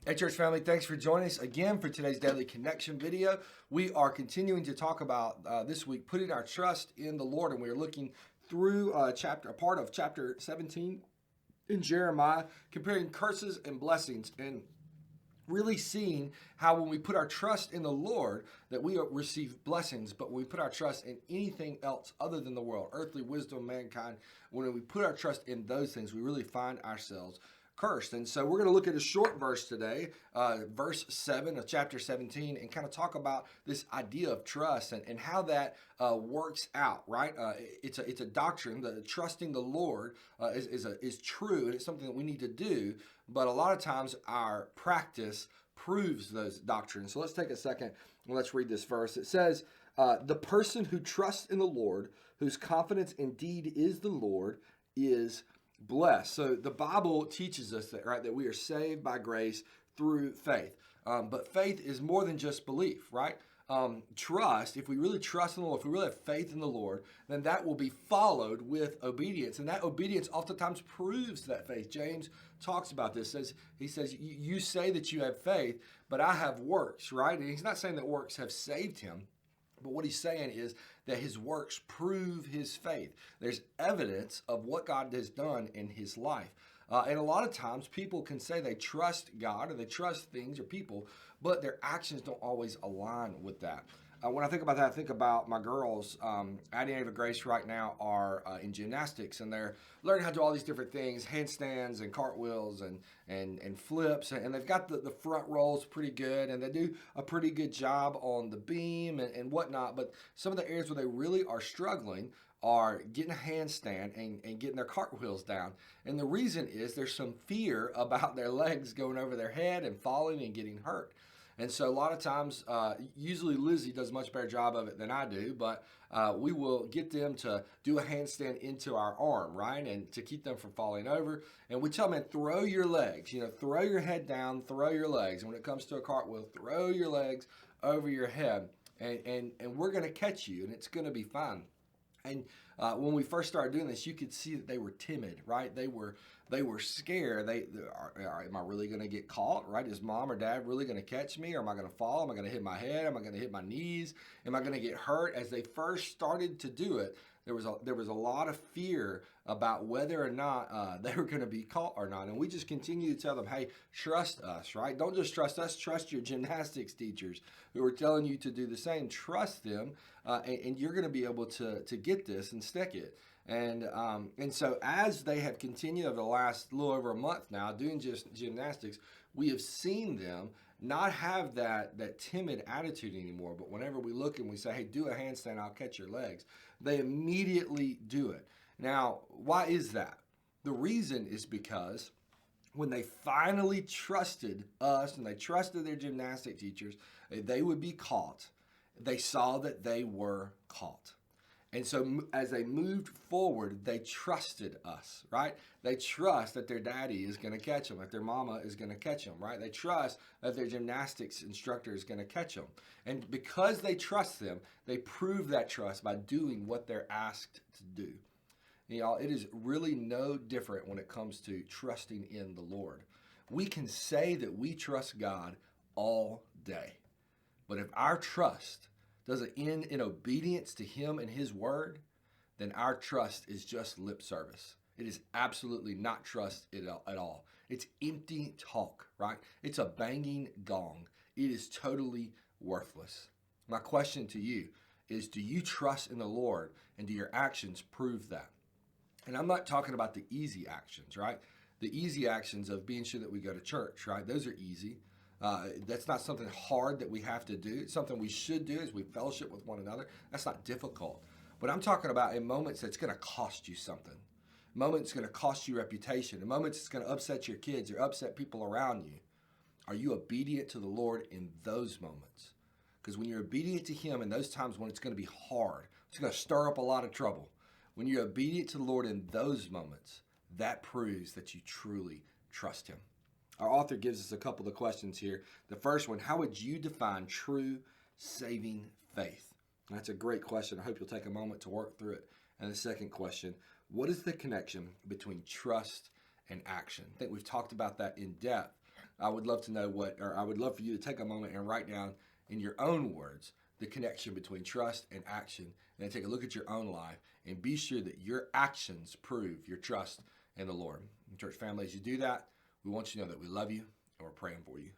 Hey, church family, thanks for joining us again for today's Daily Connection video. We are continuing to talk about this week putting our trust in the Lord, and we are looking through a part of chapter 17 in Jeremiah, comparing curses and blessings, and really seeing how when we put our trust in the Lord that we receive blessings, but when we put our trust in anything else other than the world, earthly wisdom, mankind, when we put our trust in those things, we really find ourselves cursed. And so we're going to look at a short verse today, verse 7 of chapter 17, and kind of talk about this idea of trust and how that works out, right? It's a doctrine that trusting the Lord is true, and it's something that we need to do, but a lot of times our practice proves those doctrines. So let's take a second and let's read this verse. It says, the person who trusts in the Lord, whose confidence indeed is the Lord, is blessed. So the Bible teaches us that, right, that we are saved by grace through faith. But faith is more than just belief, right? Trust, if we really trust in the Lord, if we really have faith in the Lord, then that will be followed with obedience. And that obedience oftentimes proves that faith. James talks about this. He says, you say that you have faith, but I have works, right? And he's not saying that works have saved him. But what he's saying is that his works prove his faith. There's evidence of what God has done in his life. And a lot of times people can say they trust God or they trust things or people, but their actions don't always align with that. When I think about that, I think about my girls. Addie and Ava Grace right now are in gymnastics, and they're learning how to do all these different things, handstands and cartwheels and flips, and they've got the front rolls pretty good, and they do a pretty good job on the beam and whatnot. But some of the areas where they really are struggling are getting a handstand and getting their cartwheels down. And the reason is there's some fear about their legs going over their head and falling and getting hurt. And so a lot of times, usually Lizzie does a much better job of it than I do, but we will get them to do a handstand into our arm, right? And to keep them from falling over. And we tell them, throw your legs, throw your head down, throw your legs. And when it comes to a cartwheel, throw your legs over your head and we're going to catch you and it's going to be fine. And when we first started doing this, you could see that they were timid, right? They were scared. Am I really going to get caught, right? Is mom or dad really going to catch me? Or am I going to fall? Am I going to hit my head? Am I going to hit my knees? Am I going to get hurt? As they first started to do it, there was a lot of fear about whether or not they were going to be caught or not. And we just continue to tell them, hey, trust us, right? Don't just trust us. Trust your gymnastics teachers who are telling you to do the same. Trust them, and you're going to be able to get this and stick it. And so as they have continued over the last little over a month now doing just gymnastics, we have seen them not have that timid attitude anymore. But whenever we look and we say, hey, do a handstand, I'll catch your legs, they immediately do it. Now, why is that? The reason is because when they finally trusted us and they trusted their gymnastic teachers, they would be caught. They saw that they were caught. And so as they moved forward, they trusted us, right? They trust that their daddy is going to catch them, that their mama is going to catch them, right? They trust that their gymnastics instructor is going to catch them. And because they trust them, they prove that trust by doing what they're asked to do. It is really no different when it comes to trusting in the Lord. We can say that we trust God all day, but if our trust doesn't end in obedience to Him and His word, then our trust is just lip service. It is absolutely not trust at all. It's empty talk, right? It's a banging gong. It is totally worthless. My question to you is, do you trust in the Lord, and do your actions prove that? And I'm not talking about the easy actions, right? The easy actions of being sure that we go to church, right? Those are easy. That's not something hard that we have to do. It's something we should do as we fellowship with one another. That's not difficult. But I'm talking about in moments that's going to cost you something. Moments going to cost you reputation. In moments it's going to upset your kids or upset people around you. Are you obedient to the Lord in those moments? Because when you're obedient to Him in those times when it's going to be hard, it's going to stir up a lot of trouble. When you're obedient to the Lord in those moments, that proves that you truly trust Him. Our author gives us a couple of questions here. The first one, how would you define true saving faith? And that's a great question. I hope you'll take a moment to work through it. And the second question, what is the connection between trust and action? I think we've talked about that in depth. I would love to know I would love for you to take a moment and write down in your own words the connection between trust and action, and then take a look at your own life and be sure that your actions prove your trust in the Lord. And church family, as you do that, we want you to know that we love you and we're praying for you.